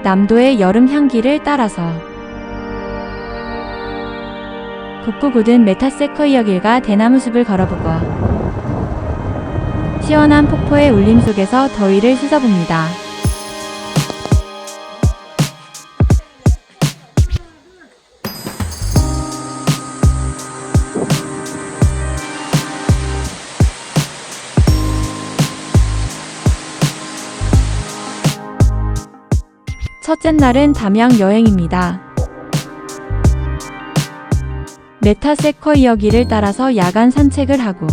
남도의 여름 향기를 따라서 곱고 굳은 메타세쿼이어 길과 대나무 숲을 걸어보고 시원한 폭포의 울림 속에서 더위를 씻어봅니다. 첫째 날은 담양 여행입니다. 메타세쿼이어 길을 따라서 야간 산책을 하고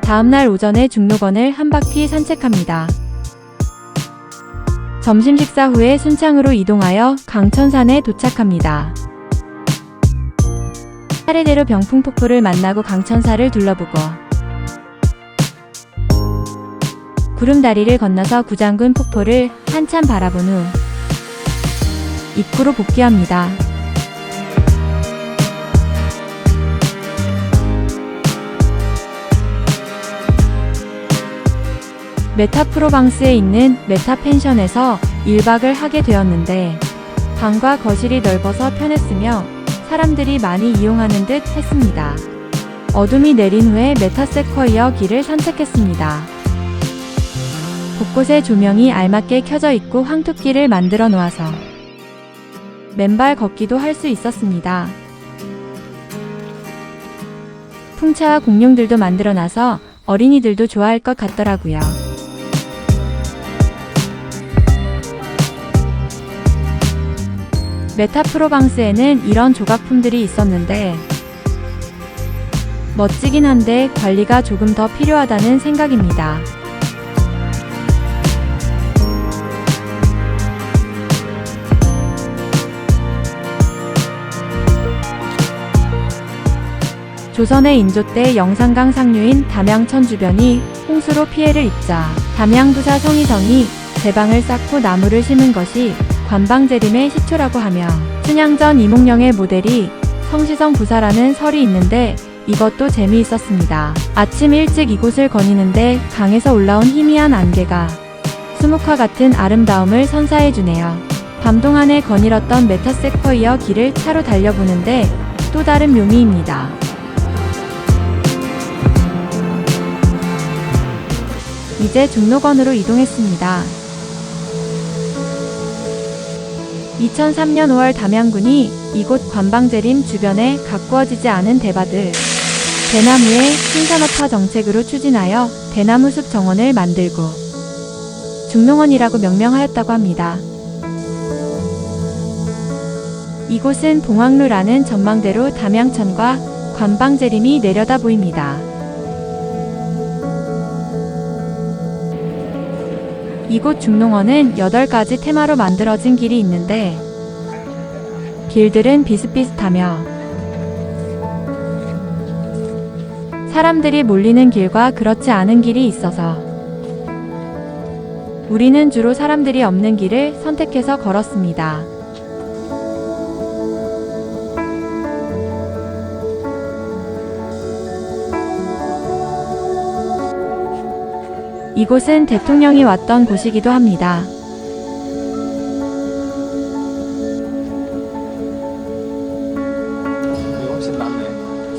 다음날 오전에 중록원을 한 바퀴 산책합니다. 점심 식사 후에 순창으로 이동하여 강천산에 도착합니다. 차례대로 병풍폭포를 만나고 강천사를 둘러보고 구름다리를 건너서 구장군 폭포를 한참 바라본 후 입구로 복귀합니다. 메타프로방스에 있는 메타펜션에서 1박을 하게 되었는데 방과 거실이 넓어서 편했으며 사람들이 많이 이용하는 듯 했습니다. 어둠이 내린 후에 메타세쿼이어 길을 산책했습니다. 곳곳에 조명이 알맞게 켜져 있고 황토길을 만들어 놓아서 맨발 걷기도 할 수 있었습니다. 풍차와 공룡들도 만들어 놔서 어린이들도 좋아할 것 같더라고요. 메타프로방스에는 이런 조각품들이 있었는데 멋지긴 한데 관리가 조금 더 필요하다는 생각입니다. 조선의 인조 때 영산강 상류인 담양천 주변이 홍수로 피해를 입자 담양부사 성희성이 제방을 쌓고 나무를 심은 것이 관방재림의 시초라고 하며 춘향전 이몽룡의 모델이 성시성 부사라는 설이 있는데 이것도 재미있었습니다. 아침 일찍 이곳을 거니는데 강에서 올라온 희미한 안개가 수묵화 같은 아름다움을 선사해주네요. 밤 동안에 거닐었던 메타세쿼이어 길을 차로 달려보는데 또 다른 묘미입니다. 이제 중록원으로 이동했습니다. 2003년 5월 담양군이 이곳 관방재림 주변에 가꾸어지지 않은 대바들 대나무의 신산업화 정책으로 추진하여 대나무숲 정원을 만들고 중록원이라고 명명하였다고 합니다. 이곳은 봉황루라는 전망대로 담양천과 관방재림이 내려다 보입니다. 이곳 중록원은 8가지 테마로 만들어진 길이 있는데 길들은 비슷비슷하며 사람들이 몰리는 길과 그렇지 않은 길이 있어서 우리는 주로 사람들이 없는 길을 선택해서 걸었습니다. 이곳은 대통령이 왔던 곳이기도 합니다.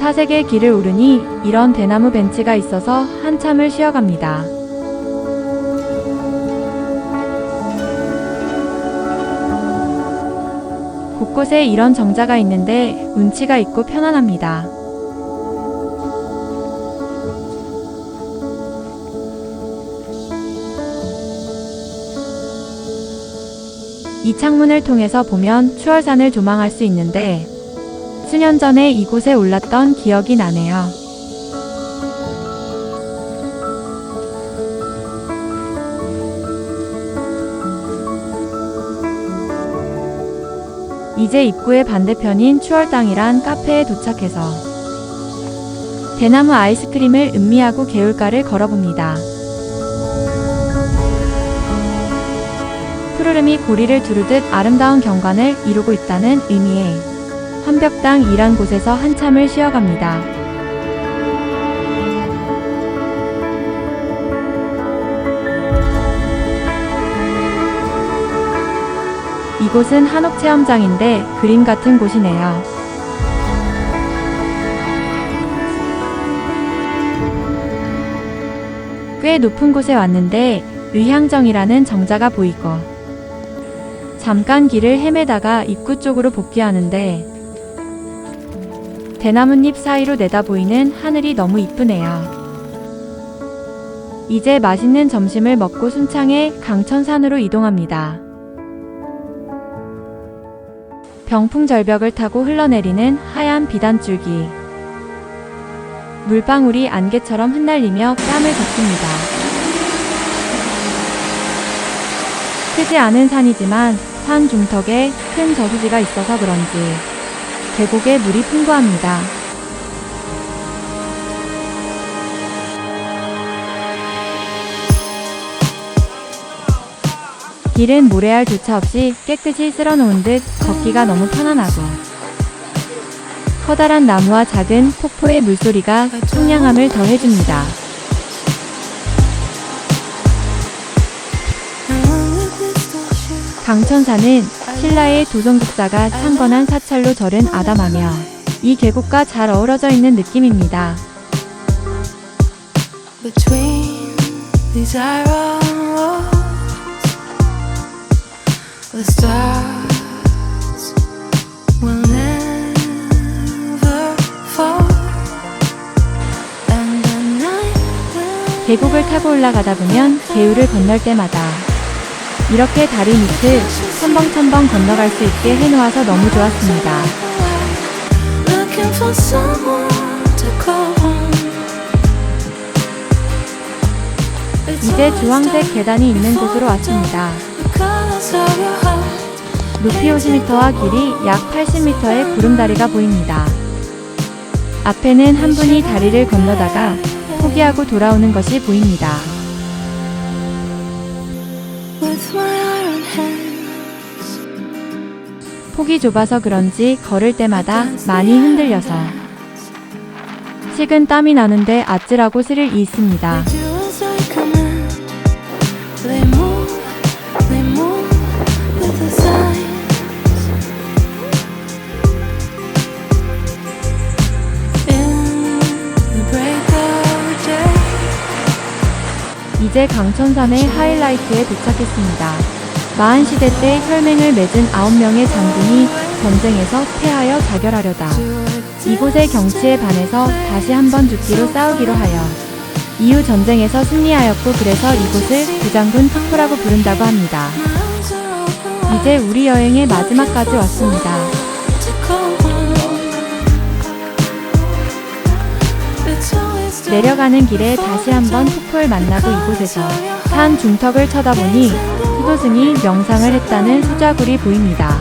사색의 길을 오르니 이런 대나무 벤치가 있어서 한참을 쉬어갑니다. 곳곳에 이런 정자가 있는데 운치가 있고 편안합니다. 이 창문을 통해서 보면 추월산을 조망할 수 있는데 수년 전에 이곳에 올랐던 기억이 나네요. 이제 입구의 반대편인 추월당이란 카페에 도착해서 대나무 아이스크림을 음미하고 개울가를 걸어봅니다. 푸르름이 고리를 두르듯 아름다운 경관을 이루고 있다는 의미의 한 벽당 일한 곳에서 한참을 쉬어갑니다. 이곳은 한옥체험장인데 그림 같은 곳이네요. 꽤 높은 곳에 왔는데 의향정이라는 정자가 보이고 잠깐 길을 헤매다가 입구 쪽으로 복귀하는데 대나뭇잎 사이로 내다보이는 하늘이 너무 이쁘네요. 이제 맛있는 점심을 먹고 순창의 강천산으로 이동합니다. 병풍절벽을 타고 흘러내리는 하얀 비단줄기. 물방울이 안개처럼 흩날리며 뺨을 적십니다. 크지 않은 산이지만 산 중턱에 큰 저수지가 있어서 그런지 계곡에 물이 풍부합니다. 길은 모래알 조차 없이 깨끗이 쓸어놓은 듯 걷기가 너무 편안하고 커다란 나무와 작은 폭포의 물소리가 청량함을 더해줍니다. 강천산은 신라의 도성국사가 창건한 사찰로 절은 아담하며 이 계곡과 잘 어우러져 있는 느낌입니다. 계곡을 타고 올라가다 보면 개울을 건널 때마다 이렇게 다리 밑을 첨벙첨벙 건너갈 수 있게 해놓아서 너무 좋았습니다. 이제 주황색 계단이 있는 곳으로 왔습니다. 높이 50m와 길이 약 80m의 구름다리가 보입니다. 앞에는 한 분이 다리를 건너다가 포기하고 돌아오는 것이 보입니다. 폭이 좁아서 그런지 걸을 때마다 많이 흔들려서 식은 땀이 나는데 아찔하고 스릴이 있습니다. 이제 강천산의 하이라이트에 도착했습니다. 마한시대 때 혈맹을 맺은 9명의 장군이 전쟁에서 패하여 자결하려다 이곳의 경치에 반해서 다시 한번 죽기로 싸우기로 하여 이후 전쟁에서 승리하였고 그래서 이곳을 부장군 폭포라고 부른다고 합니다. 이제 우리 여행의 마지막까지 왔습니다. 내려가는 길에 다시 한번 폭포를 만나고 이곳에서 산 중턱을 쳐다보니 수도승이 명상을 했다는 수자굴이 보입니다.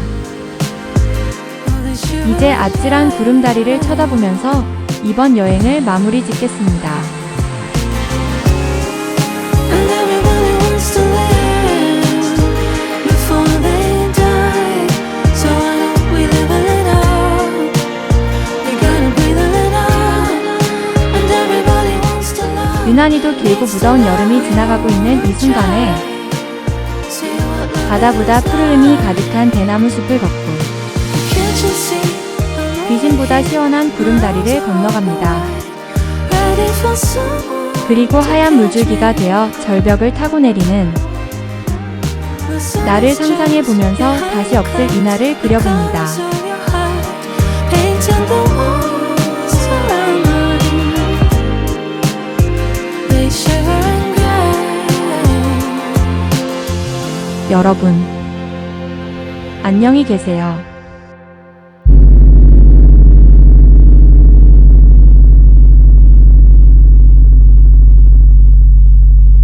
이제 아찔한 구름다리를 쳐다보면서 이번 여행을 마무리 짓겠습니다. 유난히도 길고 무더운 여름이 지나가고 있는 이 순간에 바다보다 푸르름이 가득한 대나무 숲을 걷고 귀신보다 시원한 구름다리를 건너갑니다. 그리고 하얀 물줄기가 되어 절벽을 타고 내리는 나를 상상해보면서 다시 없을 이날을 그려봅니다. 여러분, 안녕히 계세요.